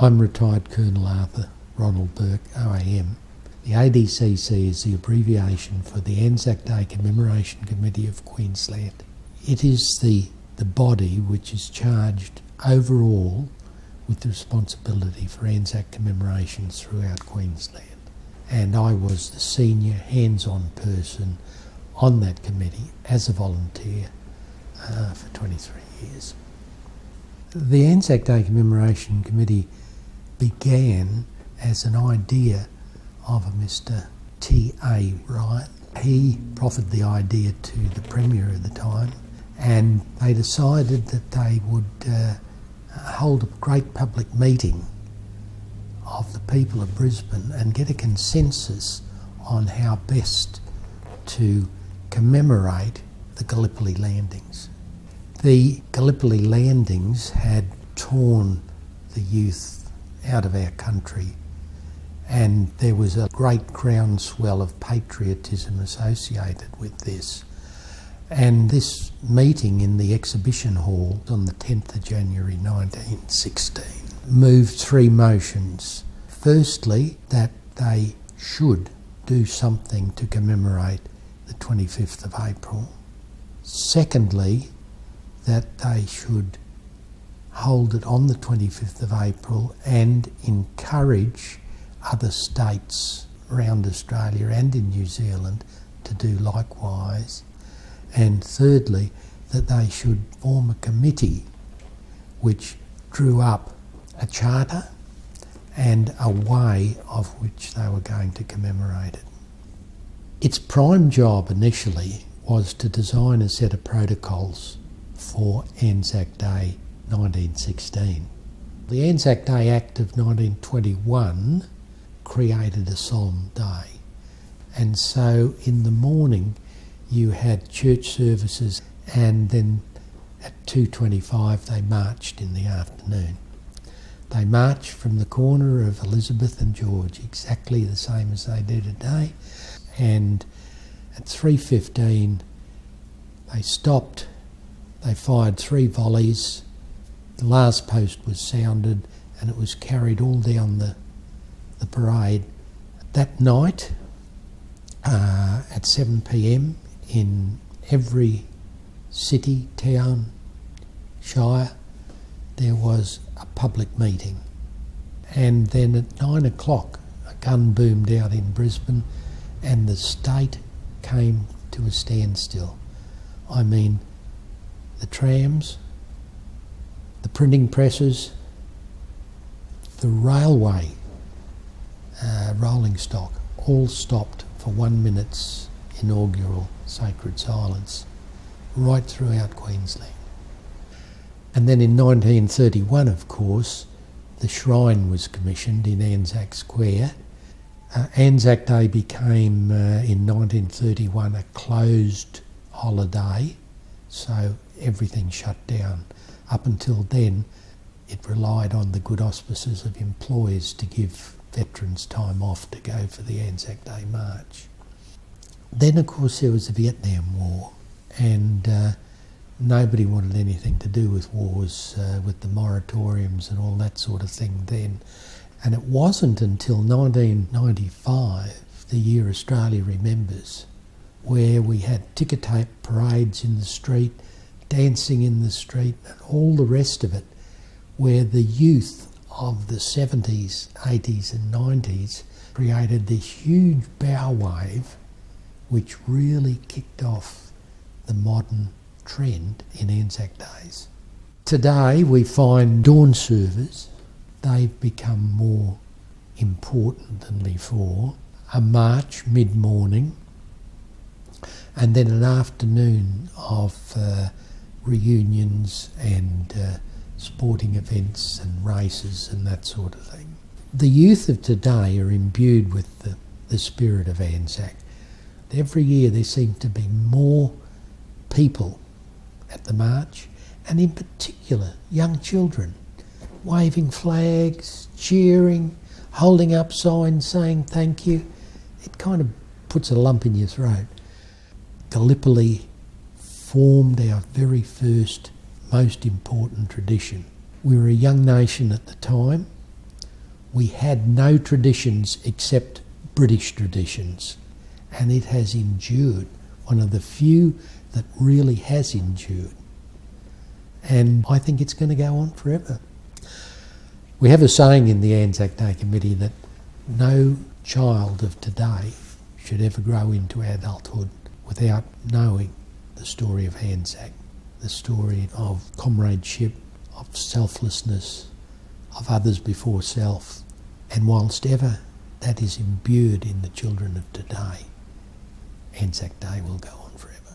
I'm retired Colonel Arthur Burke OAM. The ADCC is the abbreviation for the Anzac Day Commemoration Committee of Queensland. It is the body which is charged overall with the responsibility for Anzac commemorations throughout Queensland. And I was the senior hands-on person on that committee as a volunteer for 23 years. The Anzac Day Commemoration Committee began as an idea of a Mr. T.A. Ryan. He proffered the idea to the Premier at the time, and they decided that they would hold a great public meeting of the people of Brisbane and get a consensus on how best to commemorate the Gallipoli landings. The Gallipoli landings had torn the youth out of our country, and there was a great groundswell of patriotism associated with this. And this meeting in the exhibition hall on the 10th of January 1916 moved three motions. Firstly, that they should do something to commemorate the 25th of April. Secondly, that they should hold it on the 25th of April and encourage other states around Australia and in New Zealand to do likewise. And thirdly, that they should form a committee which drew up a charter and a way of which they were going to commemorate it. Its prime job initially was to design a set of protocols for Anzac Day 1916. The Anzac Day Act of 1921 created a solemn day, and so in the morning you had church services, and then at 2:25 they marched in the afternoon. They marched from the corner of Elizabeth and George, exactly the same as they do today, and at 3:15 they stopped, they fired 3 volleys, the last post was sounded, and it was carried all down the parade. That night at 7 p.m, in every city, town, shire, there was a public meeting. And then at 9 o'clock, a gun boomed out in Brisbane and the state came to a standstill. I mean, the trams, the printing presses, the railway, rolling stock, all stopped for 1 minute's inaugural sacred silence right throughout Queensland. And then in 1931, of course, the shrine was commissioned in Anzac Square. Anzac Day became, in 1931, a closed holiday, so everything shut down. Up until then, it relied on the good auspices of employers to give veterans time off to go for the Anzac Day March. Then, of course, there was the Vietnam War, and nobody wanted anything to do with wars, with the moratoriums and all that sort of thing then. And it wasn't until 1995, the year Australia remembers, where we had ticker tape parades in the street, dancing in the street, and all the rest of it, where the youth of the 70s, 80s and 90s created this huge bow wave which really kicked off the modern trend in Anzac Days. Today we find dawn service, they've become more important than before, a march mid-morning, and then an afternoon of reunions and sporting events and races and that sort of thing. The youth of today are imbued with the spirit of Anzac. Every year there seem to be more people at the march, and in particular young children, waving flags, cheering, holding up signs saying thank you. It kind of puts a lump in your throat. Gallipoli formed our very first, most important tradition. We were a young nation at the time, we had no traditions except British traditions, and it has endured, one of the few that really has endured. And I think it's going to go on forever. We have a saying in the Anzac Day Committee that no child of today should ever grow into adulthood without knowing the story of Anzac, the story of comradeship, of selflessness, of others before self. And whilst ever that is imbued in the children of today, Anzac Day will go on forever.